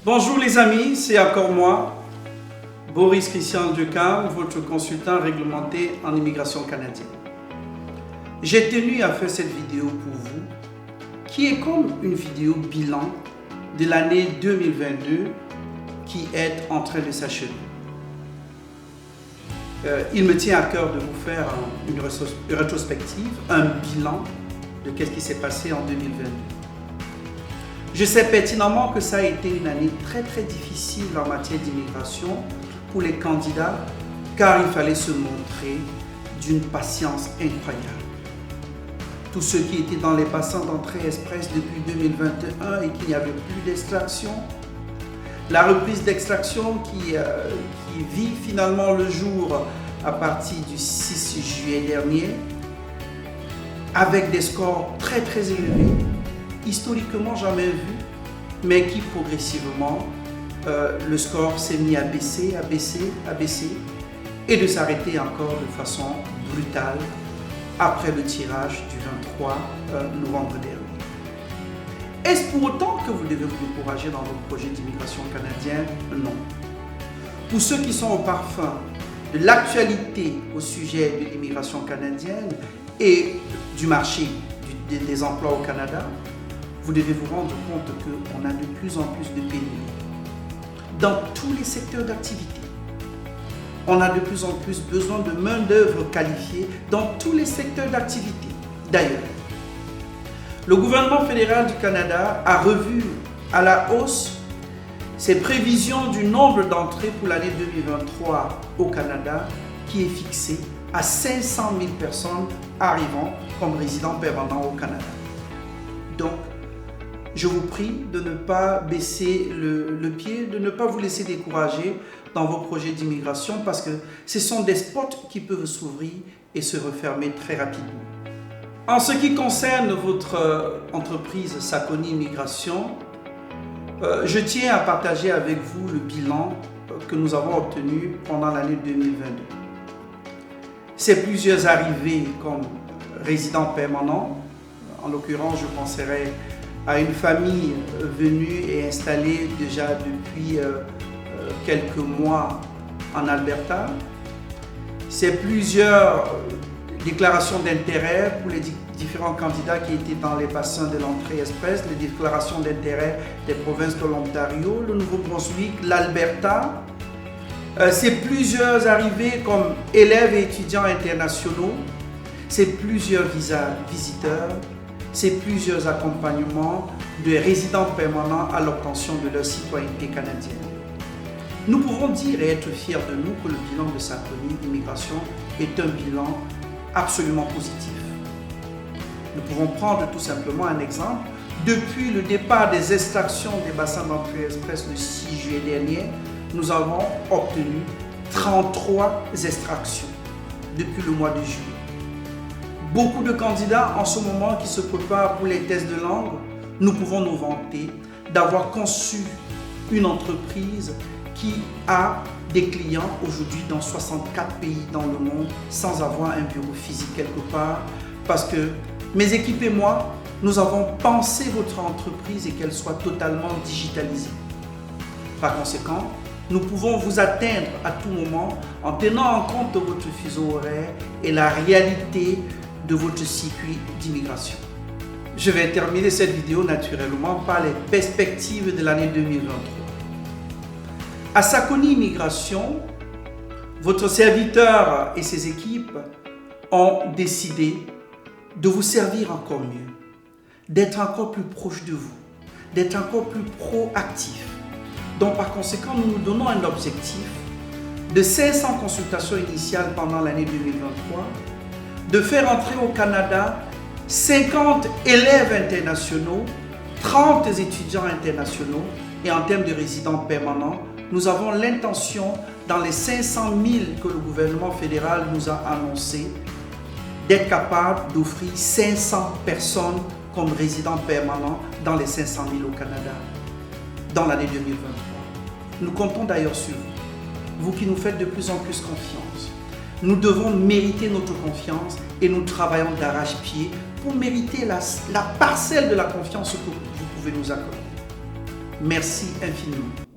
Bonjour les amis, c'est encore moi, Boris Christian Ducam, votre consultant réglementé en immigration canadienne. J'ai tenu à faire cette vidéo pour vous, qui est comme une vidéo bilan de l'année 2022 qui est en train de s'achever. Il me tient à cœur de vous faire une rétrospective, un bilan de ce qui s'est passé en 2022. Je sais pertinemment que ça a été une année très difficile en matière d'immigration pour les candidats, car il fallait se montrer d'une patience incroyable. Tous ceux qui étaient dans les bassins d'entrée express depuis 2021 et qu'il n'y avait plus d'extraction, la reprise d'extraction qui vit finalement le jour à partir du 6 juillet dernier, avec des scores très élevés, historiquement jamais vu, mais qui progressivement, le score s'est mis à baisser, et de s'arrêter encore de façon brutale après le tirage du 23 novembre dernier. Est-ce pour autant que vous devez vous encourager dans votre projet d'immigration canadienne? Non. Pour ceux qui sont au parfum de l'actualité au sujet de l'immigration canadienne et du marché des emplois au Canada, vous devez vous rendre compte qu'on a de plus en plus de pénuries dans tous les secteurs d'activité. On a de plus en plus besoin de main-d'œuvre qualifiée dans tous les secteurs d'activité. D'ailleurs, le gouvernement fédéral du Canada a revu à la hausse ses prévisions du nombre d'entrées pour l'année 2023 au Canada, qui est fixé à 500 000 personnes arrivant comme résidents permanents au Canada. Donc, je vous prie de ne pas baisser le pied, de ne pas vous laisser décourager dans vos projets d'immigration parce que ce sont des spots qui peuvent s'ouvrir et se refermer très rapidement. En ce qui concerne votre entreprise Sakoni Immigration, je tiens à partager avec vous le bilan que nous avons obtenu pendant l'année 2022. C'est plusieurs arrivées comme résidents permanents. En l'occurrence, je penserai à une famille venue et installée déjà depuis quelques mois en Alberta. C'est plusieurs déclarations d'intérêt pour les différents candidats qui étaient dans les bassins de l'entrée express, les déclarations d'intérêt des provinces de l'Ontario, le Nouveau-Brunswick, l'Alberta. C'est plusieurs arrivées comme élèves et étudiants internationaux, c'est plusieurs visas visiteurs, c'est plusieurs accompagnements de résidents permanents à l'obtention de leur citoyenneté canadienne. Nous pouvons dire et être fiers de nous que le bilan de Sakoni Immigration est un bilan absolument positif. Nous pouvons prendre tout simplement un exemple. Depuis le départ des extractions des bassins d'entrée express le 6 juillet dernier, nous avons obtenu 33 extractions depuis le mois de juillet. Beaucoup de candidats en ce moment qui se préparent pour les tests de langue, nous pouvons nous vanter d'avoir conçu une entreprise qui a des clients aujourd'hui dans 64 pays dans le monde sans avoir un bureau physique quelque part parce que mes équipes et moi, nous avons pensé votre entreprise et qu'elle soit totalement digitalisée. Par conséquent, nous pouvons vous atteindre à tout moment en tenant en compte de votre fuseau horaire et la réalité de votre circuit d'immigration. Je vais terminer cette vidéo naturellement par les perspectives de l'année 2023. À Sakoni Immigration, votre serviteur et ses équipes ont décidé de vous servir encore mieux, d'être encore plus proche de vous, d'être encore plus proactif. Donc par conséquent, nous nous donnons un objectif de 500 consultations initiales pendant l'année 2023, de faire entrer au Canada 50 élèves internationaux, 30 étudiants internationaux et en termes de résidents permanents, nous avons l'intention, dans les 500 000 que le gouvernement fédéral nous a annoncé, d'être capable d'offrir 500 personnes comme résidents permanents dans les 500 000 au Canada dans l'année 2023. Nous comptons d'ailleurs sur vous, vous qui nous faites de plus en plus confiance. Nous devons mériter notre confiance et nous travaillons d'arrache-pied pour mériter la parcelle de la confiance que vous pouvez nous accorder. Merci infiniment.